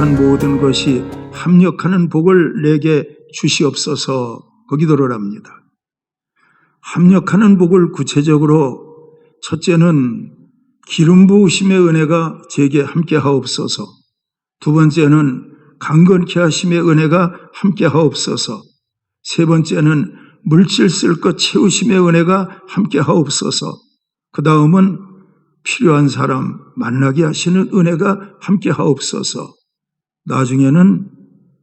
생각한 모든 것이 합력하는 복을 내게 주시옵소서. 그 기도를 합니다. 합력하는 복을 구체적으로 첫째는 기름 부으심의 은혜가 제게 함께 하옵소서. 두 번째는 강건케 하심의 은혜가 함께 하옵소서. 세 번째는 물질 쓸 것 채우심의 은혜가 함께 하옵소서. 그 다음은 필요한 사람 만나게 하시는 은혜가 함께 하옵소서. 나중에는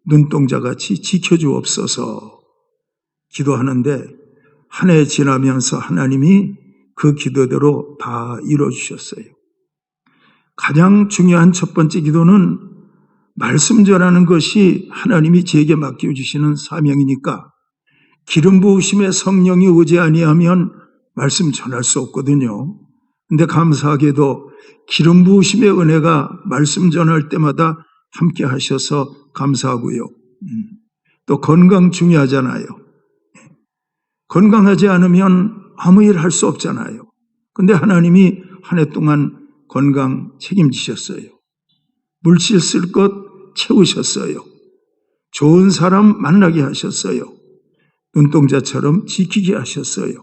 눈동자같이 지켜주옵소서. 기도하는데 한 해 지나면서 하나님이 그 기도대로 다 이루어주셨어요. 가장 중요한 첫 번째 기도는 말씀 전하는 것이 하나님이 제게 맡겨주시는 사명이니까 기름 부으심의 성령이 오지 아니하면 말씀 전할 수 없거든요. 근데 감사하게도 기름 부으심의 은혜가 말씀 전할 때마다 함께 하셔서 감사하고요. 또 건강 중요하잖아요. 건강하지 않으면 아무 일 할 수 없잖아요. 근데 하나님이 한 해 동안 건강 책임지셨어요. 물질 쓸 것 채우셨어요. 좋은 사람 만나게 하셨어요. 눈동자처럼 지키게 하셨어요.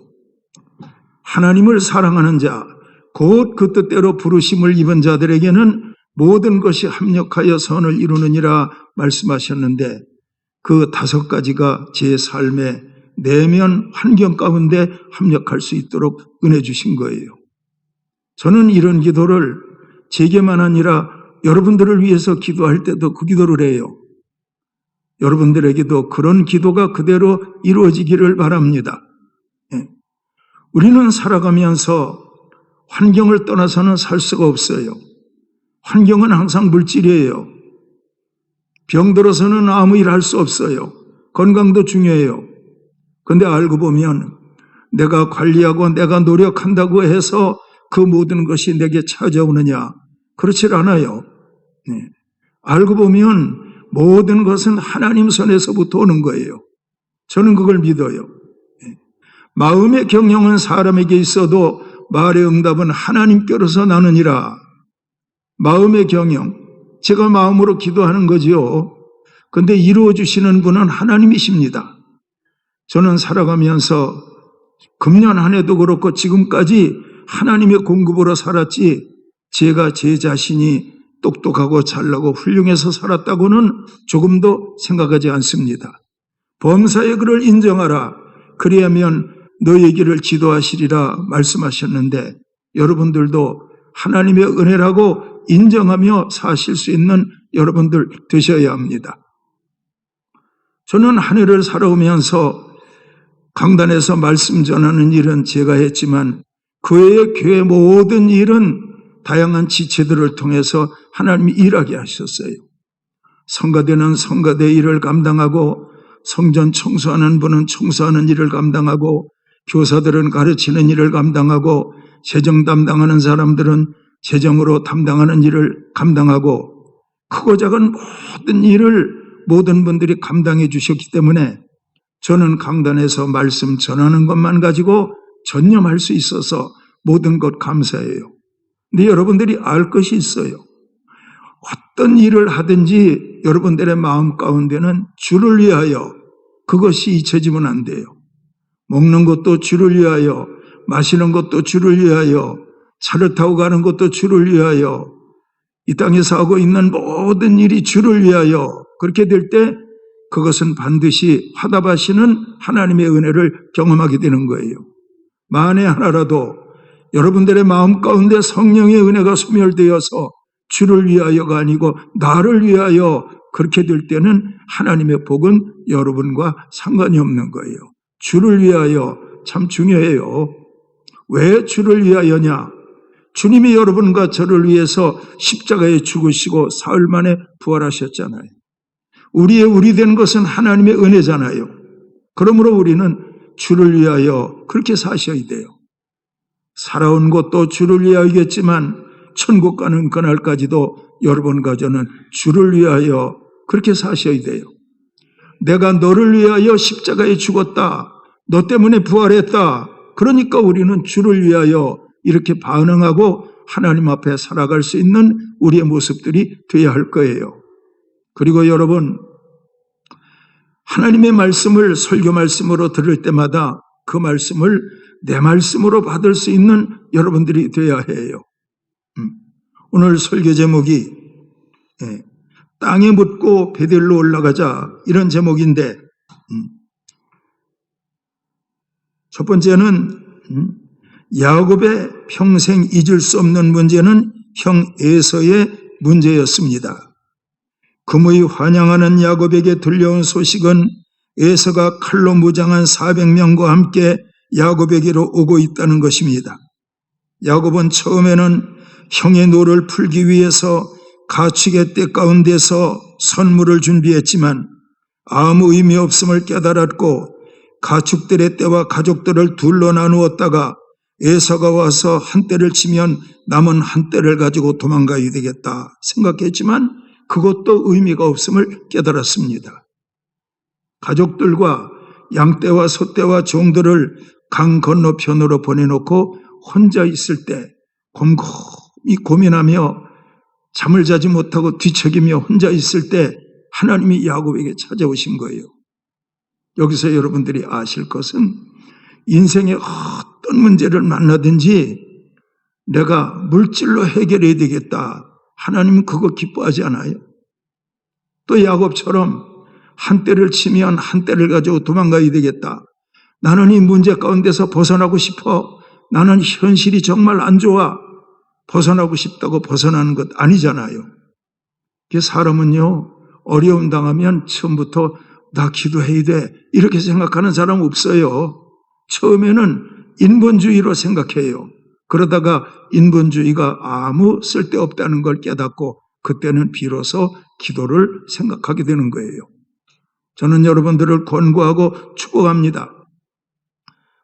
하나님을 사랑하는 자, 곧 그 뜻대로 부르심을 입은 자들에게는 모든 것이 합력하여 선을 이루느니라 말씀하셨는데 그 5가지가 제 삶의 내면 환경 가운데 합력할 수 있도록 은혜 주신 거예요. 저는 이런 기도를 제게만 아니라 여러분들을 위해서 기도할 때도 그 기도를 해요. 여러분들에게도 그런 기도가 그대로 이루어지기를 바랍니다. 우리는 살아가면서 환경을 떠나서는 살 수가 없어요. 환경은 항상 물질이에요. 병들어서는 아무 일 할 수 없어요. 건강도 중요해요. 그런데 알고 보면 내가 관리하고 내가 노력한다고 해서 그 모든 것이 내게 찾아오느냐? 그렇지 않아요. 알고 보면 모든 것은 하나님 손에서부터 오는 거예요. 저는 그걸 믿어요. 마음의 경영은 사람에게 있어도 말의 응답은 하나님께로서 나느니라. 마음의 경영, 제가 마음으로 기도하는 거지요. 그런데 이루어주시는 분은 하나님이십니다. 저는 살아가면서 금년 한 해도 그렇고 지금까지 하나님의 공급으로 살았지 제가 제 자신이 똑똑하고 잘나고 훌륭해서 살았다고는 조금도 생각하지 않습니다. 범사의 그를 인정하라. 그리하면 너의 길을 지도하시리라 말씀하셨는데 여러분들도 하나님의 은혜라고 인정하며 사실 수 있는 여러분들 되셔야 합니다. 저는 한 해를 살아오면서 강단에서 말씀 전하는 일은 제가 했지만 그 외의 교회 모든 일은 다양한 지체들을 통해서 하나님이 일하게 하셨어요. 성가대는 성가대 일을 감당하고 성전 청소하는 분은 청소하는 일을 감당하고 교사들은 가르치는 일을 감당하고 재정 담당하는 사람들은 재정으로 담당하는 일을 감당하고 크고 작은 모든 일을 모든 분들이 감당해 주셨기 때문에 저는 강단에서 말씀 전하는 것만 가지고 전념할 수 있어서 모든 것 감사해요. 근데 여러분들이 알 것이 있어요. 어떤 일을 하든지 여러분들의 마음 가운데는 주를 위하여 그것이 잊혀지면 안 돼요. 먹는 것도 주를 위하여, 마시는 것도 주를 위하여, 차를 타고 가는 것도 주를 위하여, 이 땅에서 하고 있는 모든 일이 주를 위하여 그렇게 될 때 그것은 반드시 화답하시는 하나님의 은혜를 경험하게 되는 거예요. 만에 하나라도 여러분들의 마음 가운데 성령의 은혜가 소멸되어서 주를 위하여가 아니고 나를 위하여 그렇게 될 때는 하나님의 복은 여러분과 상관이 없는 거예요. 주를 위하여 참 중요해요. 왜 주를 위하여냐? 주님이 여러분과 저를 위해서 십자가에 죽으시고 사흘 만에 부활하셨잖아요. 우리 된 것은 하나님의 은혜잖아요. 그러므로 우리는 주를 위하여 그렇게 사셔야 돼요. 살아온 것도 주를 위하여겠지만 천국 가는 그날까지도 여러분과 저는 주를 위하여 그렇게 사셔야 돼요. 내가 너를 위하여 십자가에 죽었다. 너 때문에 부활했다. 그러니까 우리는 주를 위하여 이렇게 반응하고 하나님 앞에 살아갈 수 있는 우리의 모습들이 되어야 할 거예요. 그리고 여러분, 하나님의 말씀을 설교 말씀으로 들을 때마다 그 말씀을 내 말씀으로 받을 수 있는 여러분들이 되어야 해요. 오늘 설교 제목이 땅에 묻고 베델로 올라가자, 이런 제목인데, 첫 번째는 야곱의 평생 잊을 수 없는 문제는 형 에서의 문제였습니다. 금의 환영하는 야곱에게 들려온 소식은 에서가 칼로 무장한 400명과 함께 야곱에게로 오고 있다는 것입니다. 야곱은 처음에는 형의 노를 풀기 위해서 가축의 떼 가운데서 선물을 준비했지만 아무 의미 없음을 깨달았고 가축들의 떼와 가족들을 둘로 나누었다가 에서가 와서 한 떼를 치면 남은 한 떼를 가지고 도망가야 되겠다 생각했지만 그것도 의미가 없음을 깨달았습니다. 가족들과 양떼와 소떼와 종들을 강 건너편으로 보내놓고 혼자 있을 때 곰곰이 고민하며 잠을 자지 못하고 뒤척이며 혼자 있을 때 하나님이 야곱에게 찾아오신 거예요. 여기서 여러분들이 아실 것은 인생의 어떤 문제를 만나든지 내가 물질로 해결해야 되겠다, 하나님은 그거 기뻐하지 않아요. 또 야곱처럼 한 떼를 치면 한 떼를 가지고 도망가야 되겠다, 나는 이 문제 가운데서 벗어나고 싶어, 나는 현실이 정말 안 좋아, 벗어나고 싶다고 벗어나는 것 아니잖아요. 사람은요, 어려움 당하면 처음부터 나 기도해야 돼 이렇게 생각하는 사람 없어요. 처음에는 인본주의로 생각해요. 그러다가 인본주의가 아무 쓸데없다는 걸 깨닫고 그때는 비로소 기도를 생각하게 되는 거예요. 저는 여러분들을 권고하고 축복합니다.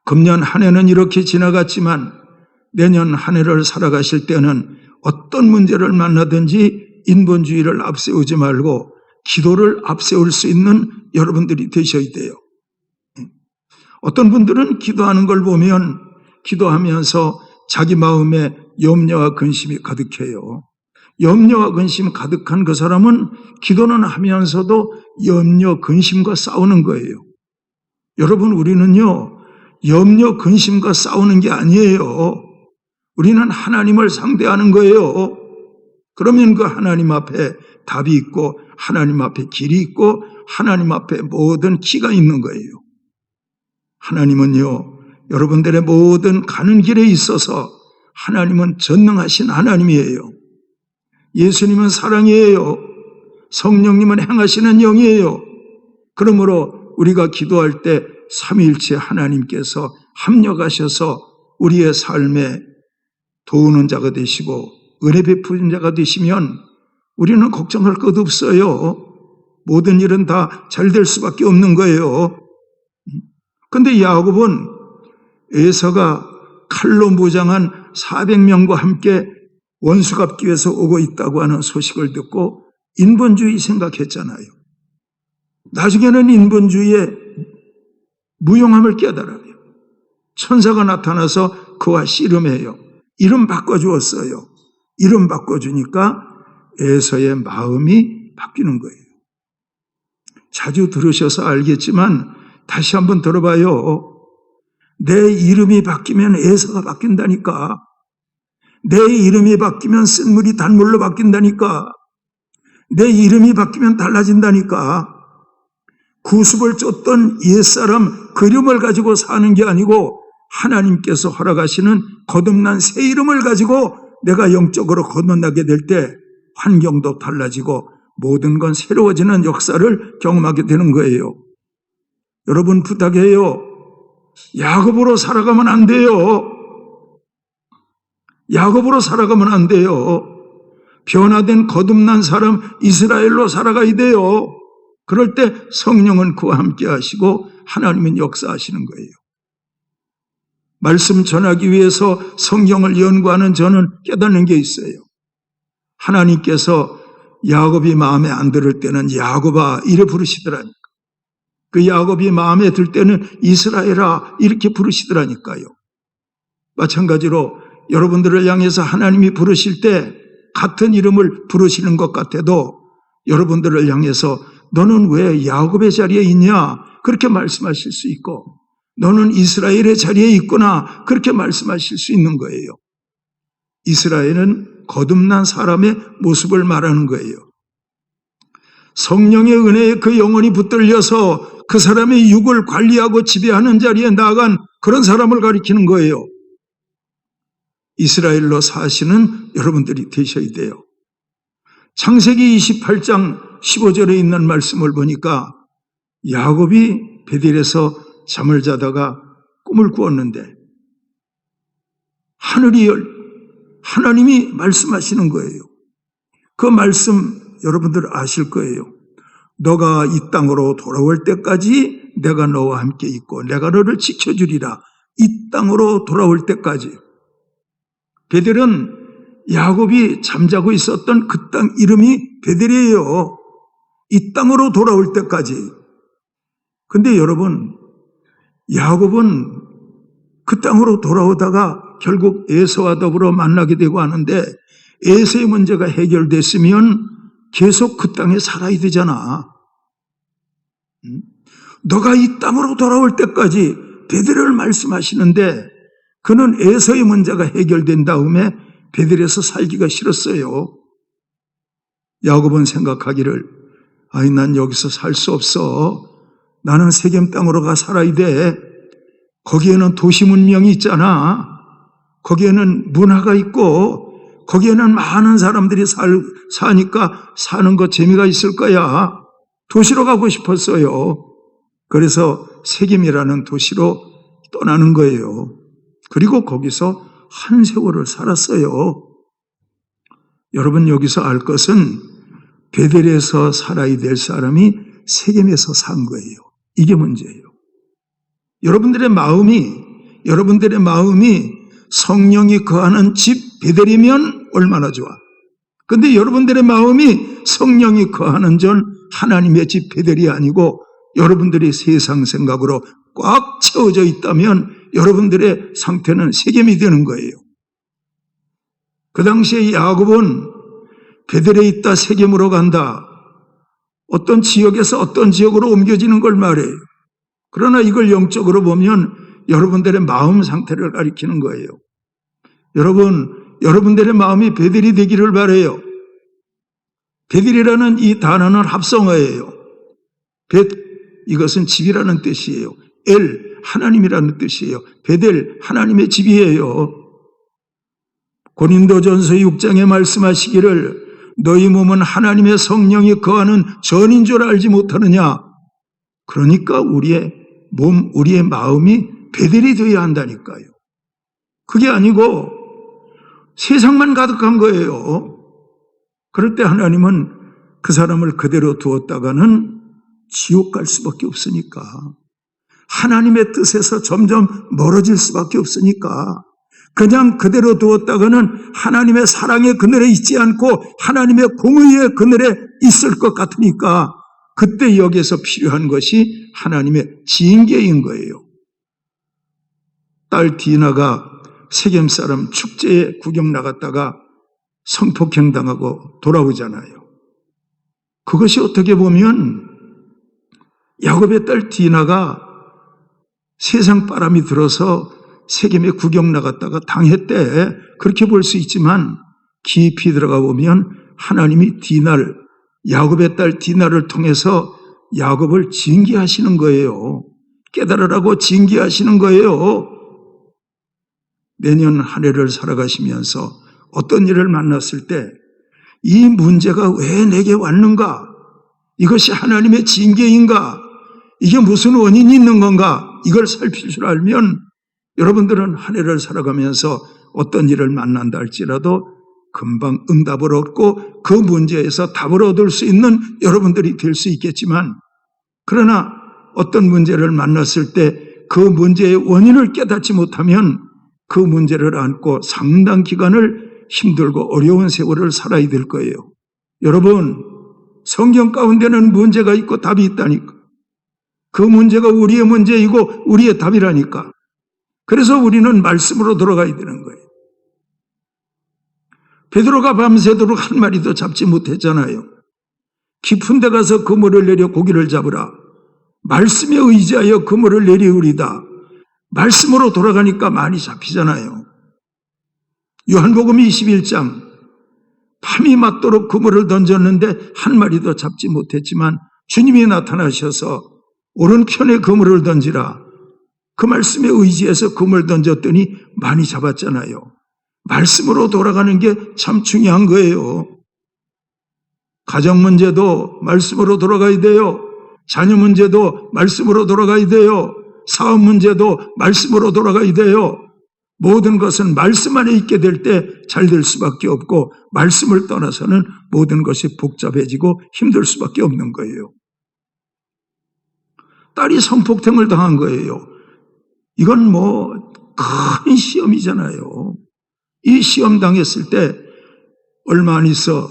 금년 한 해는 이렇게 지나갔지만 내년 한 해를 살아가실 때는 어떤 문제를 만나든지 인본주의를 앞세우지 말고 기도를 앞세울 수 있는 여러분들이 되셔야 돼요. 어떤 분들은 기도하는 걸 보면 기도하면서 자기 마음에 염려와 근심이 가득해요. 염려와 근심 가득한 그 사람은 기도는 하면서도 염려, 근심과 싸우는 거예요. 여러분, 우리는요, 염려, 근심과 싸우는 게 아니에요. 우리는 하나님을 상대하는 거예요. 그러면 그 하나님 앞에 답이 있고 하나님 앞에 길이 있고 하나님 앞에 모든 기가 있는 거예요. 하나님은요, 여러분들의 모든 가는 길에 있어서 하나님은 전능하신 하나님이에요. 예수님은 사랑이에요. 성령님은 행하시는 영이에요. 그러므로 우리가 기도할 때 삼위일체 하나님께서 합력하셔서 우리의 삶에 도우는 자가 되시고 은혜 베푸는 자가 되시면 우리는 걱정할 것 없어요. 모든 일은 다 잘 될 수밖에 없는 거예요. 그런데 야곱은 에서가 칼로 무장한 400명과 함께 원수 갚기 위해서 오고 있다고 하는 소식을 듣고 인본주의 생각했잖아요. 나중에는 인본주의의 무용함을 깨달아요. 천사가 나타나서 그와 씨름해요. 이름 바꿔주었어요. 이름 바꿔주니까 에서의 마음이 바뀌는 거예요. 자주 들으셔서 알겠지만 다시 한번 들어봐요. 내 이름이 바뀌면 에서가 바뀐다니까. 내 이름이 바뀌면 쓴물이 단물로 바뀐다니까. 내 이름이 바뀌면 달라진다니까. 구습을 쫓던 옛사람 그 이름을 가지고 사는 게 아니고 하나님께서 허락하시는 거듭난 새 이름을 가지고 내가 영적으로 거듭나게 될 때 환경도 달라지고 모든 건 새로워지는 역사를 경험하게 되는 거예요. 여러분, 부탁해요. 야곱으로 살아가면 안 돼요. 야곱으로 살아가면 안 돼요. 변화된 거듭난 사람 이스라엘로 살아가야 돼요. 그럴 때 성령은 그와 함께 하시고 하나님은 역사하시는 거예요. 말씀 전하기 위해서 성경을 연구하는 저는 깨닫는 게 있어요. 하나님께서 야곱이 마음에 안 들을 때는 야곱아 이래 부르시더라니까. 그 야곱이 마음에 들 때는 이스라엘아 이렇게 부르시더라니까요. 마찬가지로 여러분들을 향해서 하나님이 부르실 때 같은 이름을 부르시는 것 같아도 여러분들을 향해서 너는 왜 야곱의 자리에 있냐? 그렇게 말씀하실 수 있고, 너는 이스라엘의 자리에 있구나. 그렇게 말씀하실 수 있는 거예요. 이스라엘은 거듭난 사람의 모습을 말하는 거예요. 성령의 은혜에 그 영혼이 붙들려서 그 사람의 육을 관리하고 지배하는 자리에 나아간 그런 사람을 가리키는 거예요. 이스라엘로 사시는 여러분들이 되셔야 돼요. 창세기 28장 15절에 있는 말씀을 보니까 야곱이 베델에서 잠을 자다가 꿈을 꾸었는데 하나님이 말씀하시는 거예요. 그 말씀 여러분들 아실 거예요. 너가 이 땅으로 돌아올 때까지 내가 너와 함께 있고 내가 너를 지켜주리라. 이 땅으로 돌아올 때까지. 베델은 야곱이 잠자고 있었던 그 땅 이름이 베델이에요. 이 땅으로 돌아올 때까지. 근데 여러분, 야곱은 그 땅으로 돌아오다가 결국 에서와 더불어 만나게 되고 하는데 에서의 문제가 해결됐으면 계속 그 땅에 살아야 되잖아. 너가 이 땅으로 돌아올 때까지 베델을 말씀하시는데 그는 에서의 문제가 해결된 다음에 베델에서 살기가 싫었어요. 야곱은 생각하기를 난 여기서 살 수 없어. 나는 세겜 땅으로 가 살아야 돼. 거기에는 도시 문명이 있잖아. 거기에는 문화가 있고 거기에는 많은 사람들이 사니까 사는 거 재미가 있을 거야. 도시로 가고 싶었어요. 그래서 세겜이라는 도시로 떠나는 거예요. 그리고 거기서 한 세월을 살았어요. 여러분 여기서 알 것은 베델에서 살아야 될 사람이 세겜에서 산 거예요. 이게 문제예요. 여러분들의 마음이 성령이 거하는 집 베델이면 얼마나 좋아. 근데 여러분들의 마음이 성령이 거하는 전 하나님의 집 베델이 아니고 여러분들이 세상 생각으로 꽉 채워져 있다면 여러분들의 상태는 세겜이 되는 거예요. 그 당시에 야곱은 베델에 있다 세겜으로 간다. 어떤 지역에서 어떤 지역으로 옮겨지는 걸 말해요. 그러나 이걸 영적으로 보면 여러분들의 마음 상태를 가리키는 거예요. 여러분들의 마음이 베델이 되기를 바라요. 베델이라는 이 단어는 합성어예요. 이것은 집이라는 뜻이에요. 하나님이라는 뜻이에요. 베델, 하나님의 집이에요. 고린도전서 6장에 말씀하시기를 너희 몸은 하나님의 성령이 거하는 전인 줄 알지 못하느냐. 그러니까 우리의 마음이 베델이 되어야 한다니까요. 그게 아니고 세상만 가득한 거예요. 그럴 때 하나님은 그 사람을 그대로 두었다가는 지옥 갈 수밖에 없으니까. 하나님의 뜻에서 점점 멀어질 수밖에 없으니까 그냥 그대로 두었다가는 하나님의 사랑의 그늘에 있지 않고 하나님의 공의의 그늘에 있을 것 같으니까 그때 여기에서 필요한 것이 하나님의 징계인 거예요. 딸 디나가 세겜 사람 축제에 구경 나갔다가 성폭행 당하고 돌아오잖아요. 그것이 어떻게 보면 야곱의 딸 디나가 세상 바람이 들어서 세겜에 구경 나갔다가 당했대. 그렇게 볼 수 있지만 깊이 들어가 보면 하나님이 야곱의 딸 디나를 통해서 야곱을 징계하시는 거예요. 깨달으라고 징계하시는 거예요. 내년 한 해를 살아가시면서 어떤 일을 만났을 때 이 문제가 왜 내게 왔는가? 이것이 하나님의 징계인가? 이게 무슨 원인이 있는 건가? 이걸 살필 줄 알면 여러분들은 한 해를 살아가면서 어떤 일을 만난다 할지라도 금방 응답을 얻고 그 문제에서 답을 얻을 수 있는 여러분들이 될 수 있겠지만 그러나 어떤 문제를 만났을 때 그 문제의 원인을 깨닫지 못하면 그 문제를 안고 상당 기간을 힘들고 어려운 세월을 살아야 될 거예요. 여러분, 성경 가운데는 문제가 있고 답이 있다니까. 그 문제가 우리의 문제이고 우리의 답이라니까. 그래서 우리는 말씀으로 돌아가야 되는 거예요. 베드로가 밤새도록 한 마리도 잡지 못했잖아요. 깊은 데 가서 그물을 내려 고기를 잡으라. 말씀에 의지하여 그물을 내리우리다. 말씀으로 돌아가니까 많이 잡히잖아요. 요한복음 21장 밤이 맞도록 그물을 던졌는데 한 마리도 잡지 못했지만 주님이 나타나셔서 오른편에 그물을 던지라. 그 말씀에 의지해서 그물 던졌더니 많이 잡았잖아요. 말씀으로 돌아가는 게 참 중요한 거예요. 가정 문제도 말씀으로 돌아가야 돼요. 자녀 문제도 말씀으로 돌아가야 돼요. 사업 문제도 말씀으로 돌아가야 돼요. 모든 것은 말씀 안에 있게 될 때 잘 될 수밖에 없고 말씀을 떠나서는 모든 것이 복잡해지고 힘들 수밖에 없는 거예요. 딸이 성폭행을 당한 거예요. 이건 뭐 큰 시험이잖아요. 이 시험 당했을 때 얼마 안 있어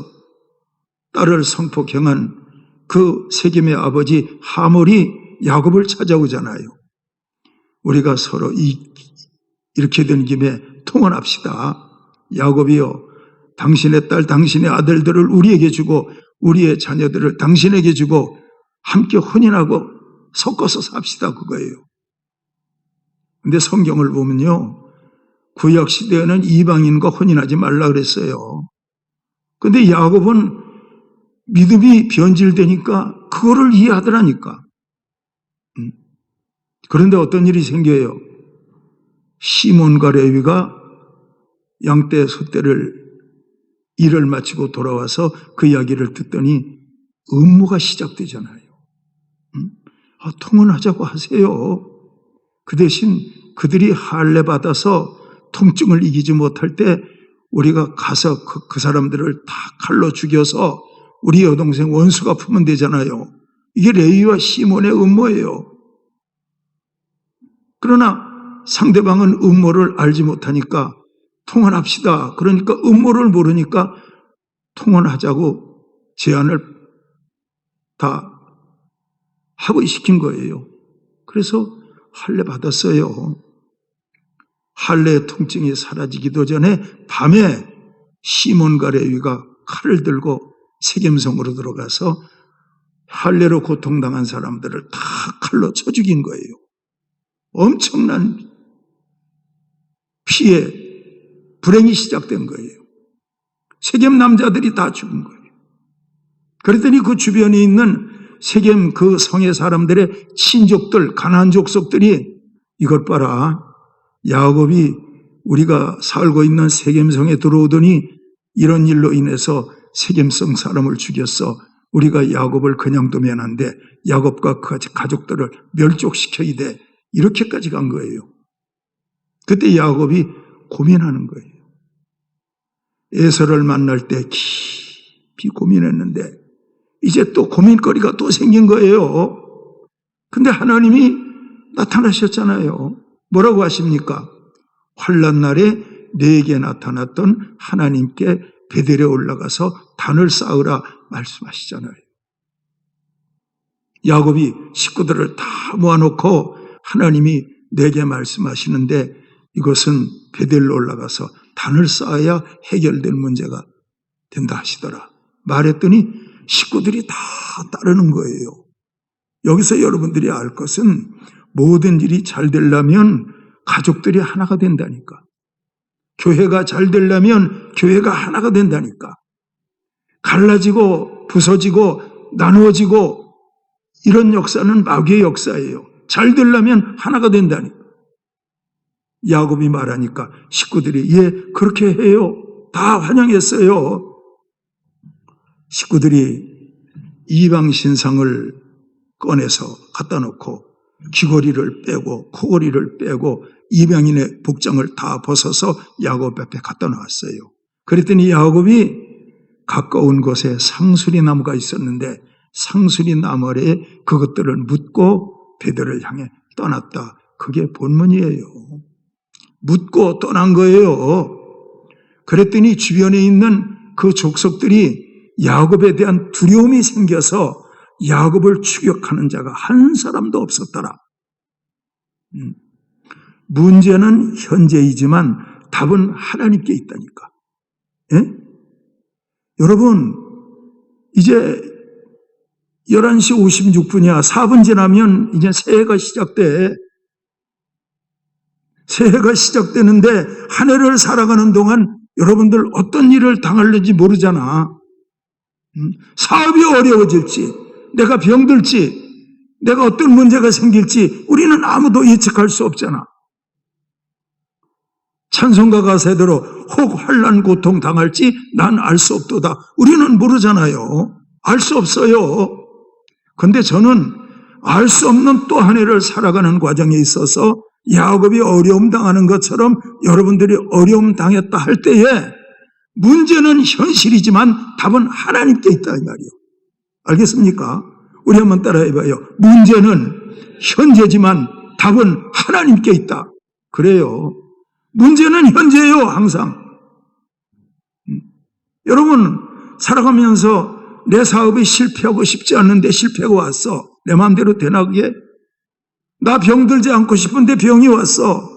딸을 성폭행한 그 세겜의 아버지 하몰이 야곱을 찾아오잖아요. 우리가 서로 이렇게 된 김에 통혼합시다. 야곱이요, 당신의 딸, 당신의 아들들을 우리에게 주고 우리의 자녀들을 당신에게 주고 함께 혼인하고 섞어서 삽시다, 그거예요. 근데 성경을 보면요, 구약시대에는 이방인과 혼인하지 말라 그랬어요. 근데 야곱은 믿음이 변질되니까 그거를 이해하더라니까. 그런데 어떤 일이 생겨요. 시몬과 레위가 양떼 소떼를 일을 마치고 돌아와서 그 이야기를 듣더니 음모가 시작되잖아요. 통혼하자고 하세요. 그 대신 그들이 할례 받아서 통증을 이기지 못할 때 우리가 가서 그 사람들을 다 칼로 죽여서 우리 여동생 원수가 품으면 되잖아요. 이게 레위와 시몬의 음모예요. 그러나 상대방은 음모를 알지 못하니까 통혼합시다. 그러니까 음모를 모르니까 통혼하자고 제안을 다 하고 시킨 거예요. 그래서 할례 받았어요. 할례의 통증이 사라지기도 전에 밤에 시몬과 레위가 칼을 들고 세겜성으로 들어가서 할례로 고통당한 사람들을 다 칼로 쳐 죽인 거예요. 엄청난 피해, 불행이 시작된 거예요. 세겜 남자들이 다 죽은 거예요. 그랬더니 그 주변에 있는 세겜 그 성의 사람들의 친족들, 가나안 족속들이 이것 봐라. 야곱이 우리가 살고 있는 세겜성에 들어오더니 이런 일로 인해서 세겜성 사람을 죽였어. 우리가 야곱을 그냥 두면 안 돼. 야곱과 그 가족들을 멸족시켜야 돼. 이렇게까지 간 거예요. 그때 야곱이 고민하는 거예요. 에서를 만날 때 깊이 고민했는데 이제 또 고민거리가 또 생긴 거예요. 근데 하나님이 나타나셨잖아요. 뭐라고 하십니까? 환난 날에 내게 나타났던 하나님께 베델에 올라가서 단을 쌓으라 말씀하시잖아요. 야곱이 식구들을 다 모아놓고 하나님이 내게 말씀하시는데 이것은 베델로 올라가서 단을 쌓아야 해결될 문제가 된다 하시더라. 말했더니 식구들이 다 따르는 거예요. 여기서 여러분들이 알 것은 모든 일이 잘 되려면 가족들이 하나가 된다니까. 교회가 잘 되려면 교회가 하나가 된다니까. 갈라지고 부서지고 나누어지고 이런 역사는 마귀의 역사예요. 잘 되려면 하나가 된다니까. 야곱이 말하니까 식구들이 예, 그렇게 해요. 다 환영했어요. 식구들이 이방 신상을 꺼내서 갖다 놓고 귀걸이를 빼고 코걸이를 빼고 이방인의 복장을 다 벗어서 야곱 앞에 갖다 놓았어요. 그랬더니 야곱이 가까운 곳에 상수리 나무가 있었는데 상수리 나무 아래에 그것들을 묻고 베델을 향해 떠났다. 그게 본문이에요. 묻고 떠난 거예요. 그랬더니 주변에 있는 그 족속들이 야곱에 대한 두려움이 생겨서 야곱을 추격하는 자가 한 사람도 없었더라. 문제는 현재이지만 답은 하나님께 있다니까. 예? 여러분, 이제 11시 56분이야. 4분 지나면 이제 새해가 시작돼. 새해가 시작되는데 한 해를 살아가는 동안 여러분들 어떤 일을 당할는지 모르잖아. 사업이 어려워질지, 내가 병들지, 내가 어떤 문제가 생길지 우리는 아무도 예측할 수 없잖아. 찬송가 가사대로 혹 환난 고통 당할지 난 알 수 없도다. 우리는 모르잖아요. 알 수 없어요. 그런데 저는 알 수 없는 또 한 해를 살아가는 과정에 있어서 야곱이 어려움 당하는 것처럼 여러분들이 어려움 당했다 할 때에 문제는 현실이지만 답은 하나님께 있다 이 말이에요. 알겠습니까? 우리 한번 따라해봐요. 문제는 현재지만 답은 하나님께 있다. 그래요. 문제는 현재예요. 항상. 여러분 살아가면서 내 사업이 실패하고 싶지 않는데 실패가 왔어. 내 마음대로 되나 그게? 나 병들지 않고 싶은데 병이 왔어.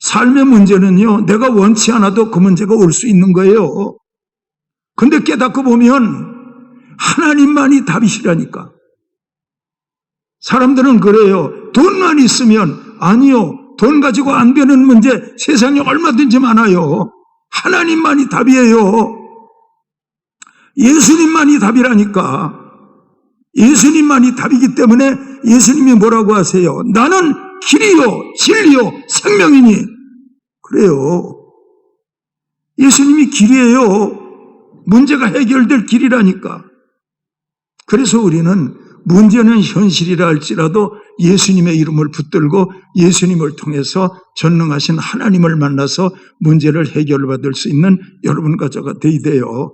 삶의 문제는요, 내가 원치 않아도 그 문제가 올 수 있는 거예요. 근데 깨닫고 보면 하나님만이 답이시라니까. 사람들은 그래요. 돈만 있으면. 아니요. 돈 가지고 안 되는 문제 세상에 얼마든지 많아요. 하나님만이 답이에요. 예수님만이 답이라니까. 예수님만이 답이기 때문에 예수님이 뭐라고 하세요? 나는 길이요 진리요 생명이니. 그래요. 예수님이 길이에요. 문제가 해결될 길이라니까. 그래서 우리는 문제는 현실이라 할지라도 예수님의 이름을 붙들고 예수님을 통해서 전능하신 하나님을 만나서 문제를 해결받을 수 있는 여러분과 저가 되어야 돼요.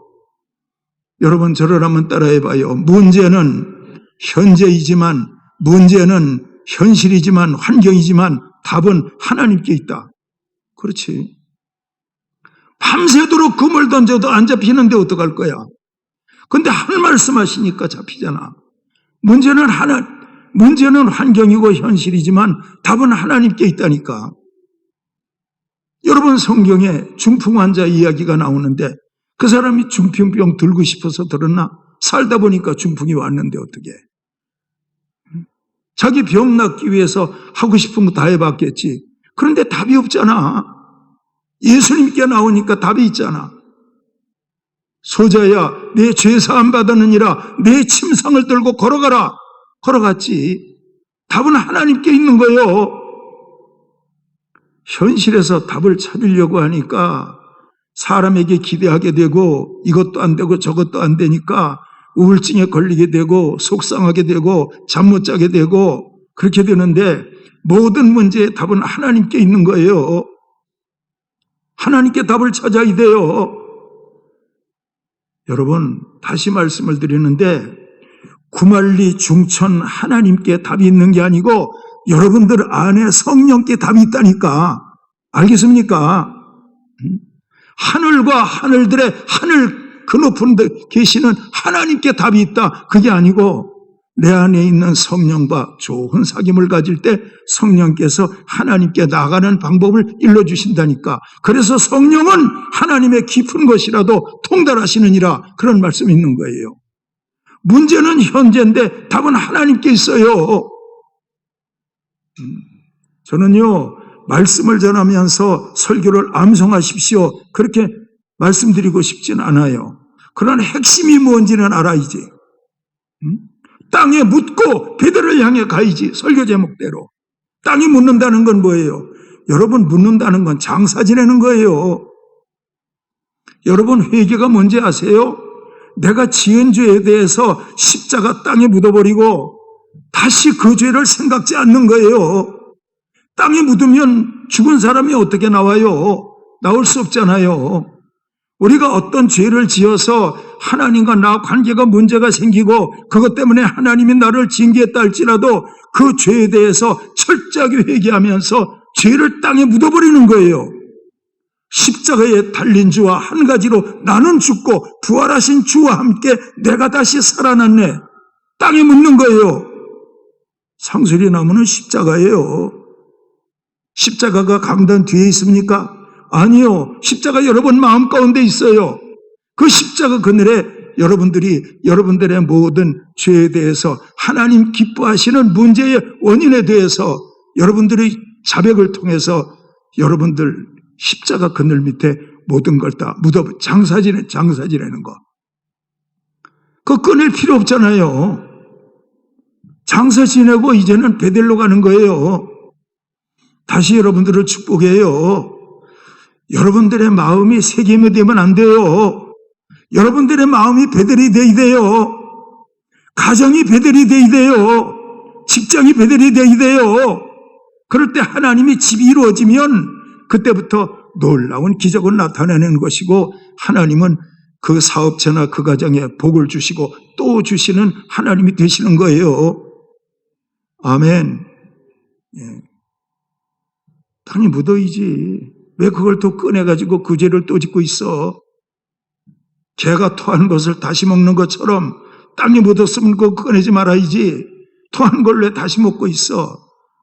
여러분 저를 한번 따라해봐요. 문제는 현재이지만, 문제는 현실이지만, 환경이지만 답은 하나님께 있다. 그렇지. 밤새도록 금을 던져도 안 잡히는데 어떡할 거야? 근데 한 말씀 하시니까 잡히잖아. 문제는 환경이고 현실이지만 답은 하나님께 있다니까. 여러분 성경에 중풍 환자 이야기가 나오는데 그 사람이 중풍병 들고 싶어서 들었나? 살다 보니까 중풍이 왔는데 어떻게? 자기 병 낫기 위해서 하고 싶은 거 다 해봤겠지. 그런데 답이 없잖아. 예수님께 나오니까 답이 있잖아. 소자야 내 죄 사함 받았느니라 내 침상을 들고 걸어가라. 걸어갔지. 답은 하나님께 있는 거예요. 현실에서 답을 찾으려고 하니까 사람에게 기대하게 되고 이것도 안 되고 저것도 안 되니까 우울증에 걸리게 되고 속상하게 되고 잠 못 자게 되고 그렇게 되는데 모든 문제의 답은 하나님께 있는 거예요. 하나님께 답을 찾아야 돼요. 여러분 다시 말씀을 드리는데 구말리 중천 하나님께 답이 있는 게 아니고 여러분들 안에 성령께 답이 있다니까. 알겠습니까? 하늘과 하늘들의 하늘 그 높은 데 계시는 하나님께 답이 있다. 그게 아니고 내 안에 있는 성령과 좋은 사귐을 가질 때 성령께서 하나님께 나가는 방법을 일러주신다니까. 그래서 성령은 하나님의 깊은 것이라도 통달하시느니라 그런 말씀이 있는 거예요. 문제는 현재인데 답은 하나님께 있어요. 저는요 말씀을 전하면서 설교를 암송하십시오 그렇게 말씀드리고 싶진 않아요. 그러나 핵심이 뭔지는 알아야지. 땅에 묻고 베드를 향해 가야지. 설교 제목대로. 땅에 묻는다는 건 뭐예요? 여러분 묻는다는 건 장사 지내는 거예요. 여러분 회개가 뭔지 아세요? 내가 지은 죄에 대해서 십자가 땅에 묻어버리고 다시 그 죄를 생각지 않는 거예요. 땅에 묻으면 죽은 사람이 어떻게 나와요? 나올 수 없잖아요. 우리가 어떤 죄를 지어서 하나님과 나 관계가 문제가 생기고 그것 때문에 하나님이 나를 징계했다 할지라도 그 죄에 대해서 철저하게 회개하면서 죄를 땅에 묻어버리는 거예요. 십자가에 달린 주와 한 가지로 나는 죽고 부활하신 주와 함께 내가 다시 살아났네. 땅에 묻는 거예요. 상수리 나무는 십자가예요. 십자가가 강단 뒤에 있습니까? 아니요. 십자가 여러분 마음 가운데 있어요. 그 십자가 그늘에 여러분들의 모든 죄에 대해서 하나님 기뻐하시는 문제의 원인에 대해서 여러분들의 자백을 통해서 여러분들 십자가 그늘 밑에 모든 걸 다 장사 지내는 거. 그거 끊을 필요 없잖아요. 장사 지내고 이제는 베델로 가는 거예요. 다시 여러분들을 축복해요. 여러분들의 마음이 세겜이 되면 안 돼요. 여러분들의 마음이 베델이 돼야 돼요. 가정이 베델이 돼야 돼요. 직장이 베델이 돼야 돼요. 그럴 때 하나님이 집이 이루어지면 그때부터 놀라운 기적을 나타내는 것이고 하나님은 그 사업체나 그 가정에 복을 주시고 또 주시는 하나님이 되시는 거예요. 아멘. 예. 땅이 묻어이지. 왜 그걸 또 꺼내가지고 그 죄를 또 짓고 있어? 개가 토한 것을 다시 먹는 것처럼 땅이 묻었으면 그거 꺼내지 말아야지. 토한 걸 왜 다시 먹고 있어?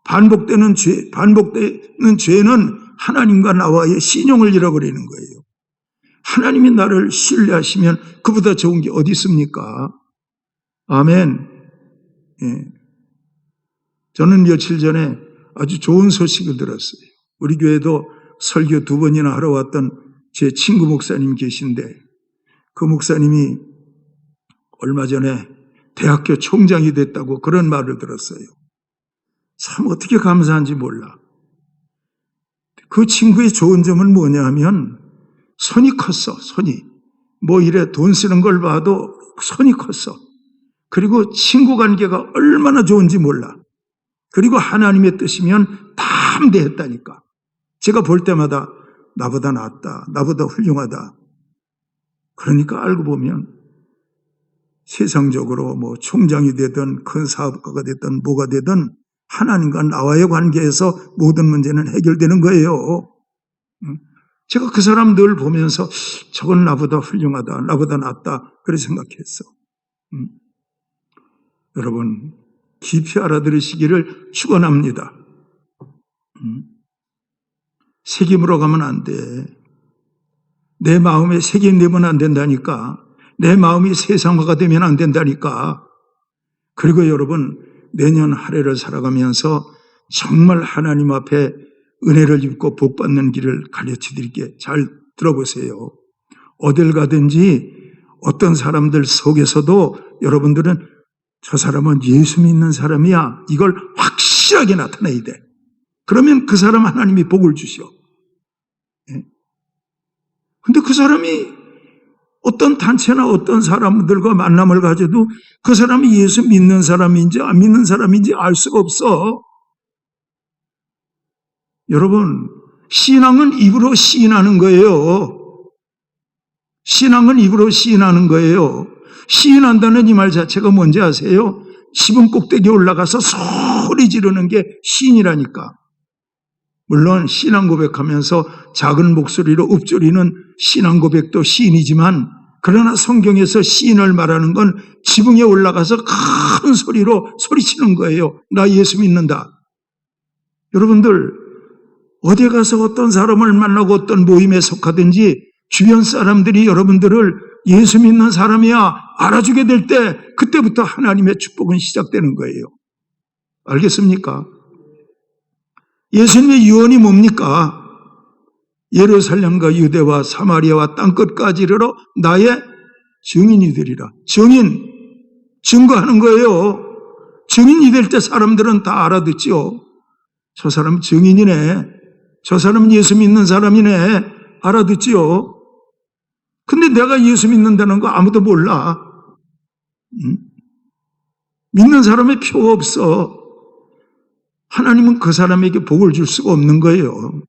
반복되는 죄는 하나님과 나와의 신용을 잃어버리는 거예요. 하나님이 나를 신뢰하시면 그보다 좋은 게 어디 있습니까? 아멘. 예. 저는 며칠 전에 아주 좋은 소식을 들었어요. 우리 교회도 설교 2번이나 하러 왔던 제 친구 목사님 계신데 그 목사님이 얼마 전에 대학교 총장이 됐다고 그런 말을 들었어요. 참 어떻게 감사한지 몰라. 그 친구의 좋은 점은 뭐냐 하면 손이 컸어. 손이. 뭐 이래 돈 쓰는 걸 봐도 손이 컸어. 그리고 친구 관계가 얼마나 좋은지 몰라. 그리고 하나님의 뜻이면 담대했다니까. 제가 볼 때마다 나보다 낫다. 나보다 훌륭하다. 그러니까 알고 보면 세상적으로 뭐 총장이 되든 큰 사업가가 되든 뭐가 되든 하나님과 나와의 관계에서 모든 문제는 해결되는 거예요. 제가 그 사람 늘 보면서 저건 나보다 훌륭하다. 나보다 낫다. 그렇게 생각했어. 여러분 깊이 알아들으시기를 축원합니다. 색임으로 가면 안 돼. 내 마음에 색임 내면 안 된다니까. 내 마음이 세상화가 되면 안 된다니까. 그리고 여러분 내년 한 해를 살아가면서 정말 하나님 앞에 은혜를 입고 복받는 길을 가르쳐 드릴게. 잘 들어보세요. 어딜 가든지 어떤 사람들 속에서도 여러분들은 저 사람은 예수 믿는 사람이야. 이걸 확실하게 나타내야 돼. 그러면 그 사람 하나님이 복을 주셔. 근데 그 사람이 어떤 단체나 어떤 사람들과 만남을 가져도 그 사람이 예수 믿는 사람인지 안 믿는 사람인지 알 수가 없어. 여러분, 신앙은 입으로 시인하는 거예요. 신앙은 입으로 시인하는 거예요. 시인한다는 이 말 자체가 뭔지 아세요? 지붕 꼭대기에 올라가서 소리 지르는 게 시인이라니까. 물론 신앙 고백하면서 작은 목소리로 읊조리는 신앙 고백도 시인이지만 그러나 성경에서 시인을 말하는 건 지붕에 올라가서 큰 소리로 소리치는 거예요. 나 예수 믿는다. 여러분들 어디 가서 어떤 사람을 만나고 어떤 모임에 속하든지 주변 사람들이 여러분들을 예수 믿는 사람이야 알아주게 될 때 그때부터 하나님의 축복은 시작되는 거예요. 알겠습니까? 예수님의 유언이 뭡니까? 예루살렘과 유대와 사마리아와 땅끝까지 이르러 나의 증인이 되리라. 증인, 증거하는 거예요. 증인이 될 때 사람들은 다 알아듣죠. 저 사람 증인이네. 저 사람 예수 믿는 사람이네. 알아듣죠. 근데 내가 예수 믿는다는 거 아무도 몰라. 믿는 사람의 표가 없어. 하나님은 그 사람에게 복을 줄 수가 없는 거예요.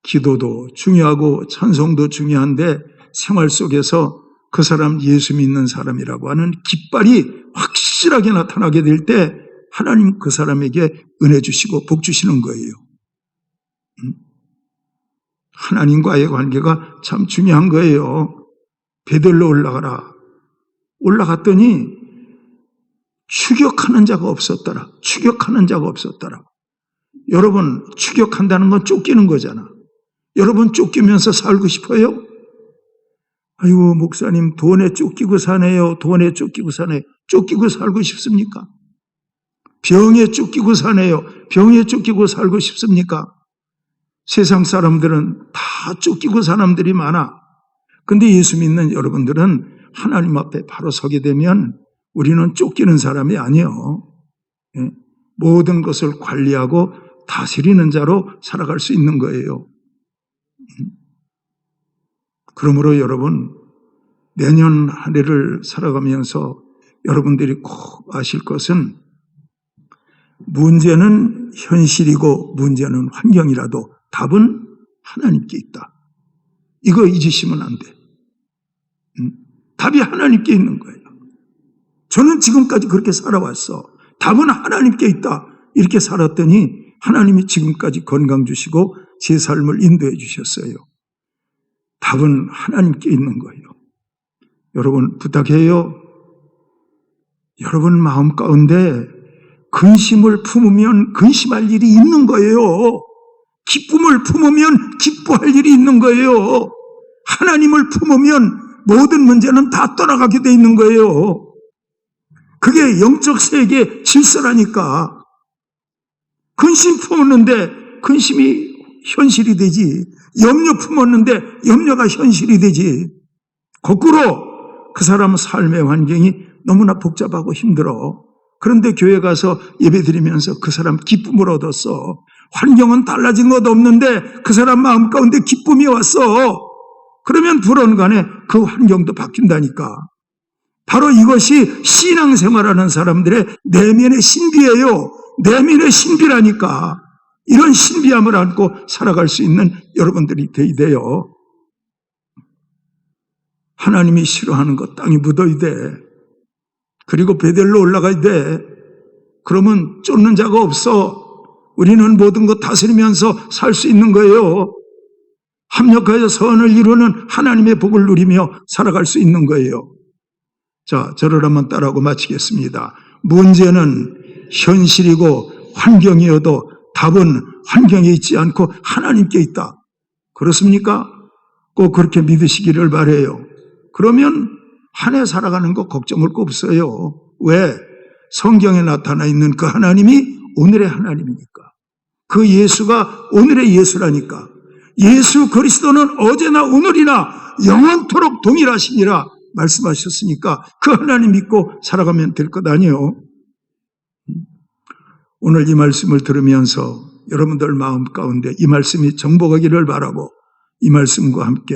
기도도 중요하고 찬송도 중요한데 생활 속에서 그 사람 예수 믿는 사람이라고 하는 깃발이 확실하게 나타나게 될 때 하나님 그 사람에게 은혜 주시고 복 주시는 거예요. 하나님과의 관계가 참 중요한 거예요. 베들로 올라가라. 올라갔더니 추격하는 자가 없었더라. 추격하는 자가 없었더라. 여러분 추격한다는 건 쫓기는 거잖아. 여러분 쫓기면서 살고 싶어요? 아이고 목사님 돈에 쫓기고 사네요. 돈에 쫓기고 사네요. 쫓기고 살고 싶습니까? 병에 쫓기고 사네요. 병에 쫓기고 살고 싶습니까? 세상 사람들은 다 쫓기고 사는 사람들이 많아. 근데 예수 믿는 여러분들은 하나님 앞에 바로 서게 되면 우리는 쫓기는 사람이 아니에요. 모든 것을 관리하고 다스리는 자로 살아갈 수 있는 거예요. 그러므로 여러분, 내년 한 해를 살아가면서 여러분들이 꼭 아실 것은 문제는 현실이고 문제는 환경이라도 답은 하나님께 있다. 이거 잊으시면 안 돼. 답이 하나님께 있는 거예요. 저는 지금까지 그렇게 살아왔어. 답은 하나님께 있다. 이렇게 살았더니 하나님이 지금까지 건강 주시고 제 삶을 인도해 주셨어요. 답은 하나님께 있는 거예요. 여러분 부탁해요. 여러분 마음 가운데 근심을 품으면 근심할 일이 있는 거예요. 기쁨을 품으면 기뻐할 일이 있는 거예요. 하나님을 품으면 모든 문제는 다 떠나가게 돼 있는 거예요. 그게 영적 세계 질서라니까. 근심 품었는데 근심이 현실이 되지. 염려 품었는데 염려가 현실이 되지. 거꾸로 그 사람 삶의 환경이 너무나 복잡하고 힘들어. 그런데 교회 가서 예배드리면서 그 사람 기쁨을 얻었어. 환경은 달라진 것 없는데 그 사람 마음 가운데 기쁨이 왔어. 그러면 불언간에 그 환경도 바뀐다니까. 바로 이것이 신앙생활하는 사람들의 내면의 신비예요. 내면의 신비라니까. 이런 신비함을 안고 살아갈 수 있는 여러분들이 되어야 돼요. 하나님이 싫어하는 것 땅이 묻어야 돼. 그리고 베델로 올라가야 돼. 그러면 쫓는 자가 없어. 우리는 모든 것 다스리면서 살 수 있는 거예요. 합력하여 선을 이루는 하나님의 복을 누리며 살아갈 수 있는 거예요. 자, 저를 한번 따라하고 마치겠습니다. 문제는 현실이고 환경이어도 답은 환경에 있지 않고 하나님께 있다. 그렇습니까? 꼭 그렇게 믿으시기를 바라요. 그러면 한 해 살아가는 거 걱정할 거 없어요. 왜? 성경에 나타나 있는 그 하나님이 오늘의 하나님이니까. 그 예수가 오늘의 예수라니까. 예수 그리스도는 어제나 오늘이나 영원토록 동일하시니라 말씀하셨으니까 그 하나님 믿고 살아가면 될 것 아니에요. 오늘 이 말씀을 들으면서 여러분들 마음 가운데 이 말씀이 정복하기를 바라고 이 말씀과 함께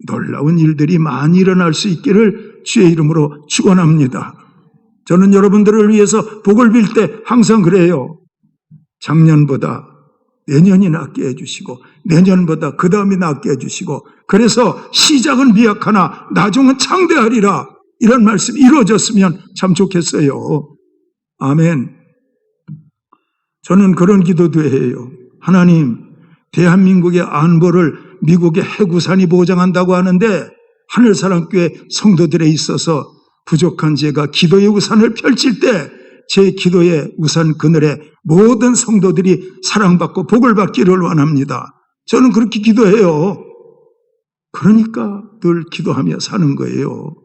놀라운 일들이 많이 일어날 수 있기를 주의 이름으로 축원합니다. 저는 여러분들을 위해서 복을 빌 때 항상 그래요. 작년보다 내년이 낫게 해주시고 내년보다 그 다음이 낫게 해주시고 그래서 시작은 미약하나 나중은 창대하리라 이런 말씀이 이루어졌으면 참 좋겠어요. 아멘. 저는 그런 기도도 해요. 하나님, 대한민국의 안보를 미국의 해구산이 보장한다고 하는데 하늘사랑교회 성도들에 있어서 부족한 제가 기도의 우산을 펼칠 때 제 기도의 우산 그늘에 모든 성도들이 사랑받고 복을 받기를 원합니다. 저는 그렇게 기도해요. 그러니까 늘 기도하며 사는 거예요.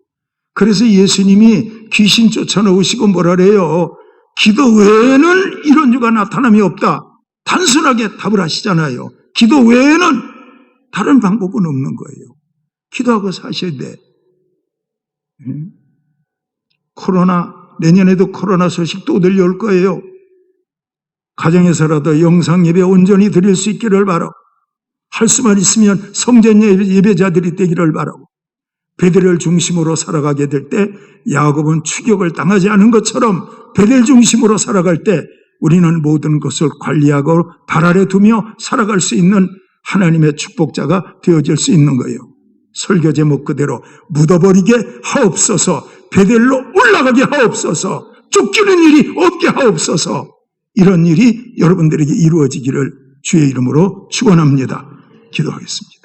그래서 예수님이 귀신 쫓아놓으시고 뭐라 그래요? 기도 외에는 이런 유가 나타남이 없다. 단순하게 답을 하시잖아요. 기도 외에는 다른 방법은 없는 거예요. 기도하고 사셔야 돼. 코로나, 내년에도 코로나 소식 또 들려올 거예요. 가정에서라도 영상 예배 온전히 드릴 수 있기를 바라고, 할 수만 있으면 성전 예배자들이 되기를 바라고, 베델을 중심으로 살아가게 될 때 야곱은 추격을 당하지 않은 것처럼 베델 중심으로 살아갈 때 우리는 모든 것을 관리하고 발 아래 두며 살아갈 수 있는 하나님의 축복자가 되어질 수 있는 거예요. 설교 제목 그대로 묻어버리게 하옵소서, 베델로 올라가게 하옵소서, 쫓기는 일이 없게 하옵소서. 이런 일이 여러분들에게 이루어지기를 주의 이름으로 축원합니다. 기도하겠습니다.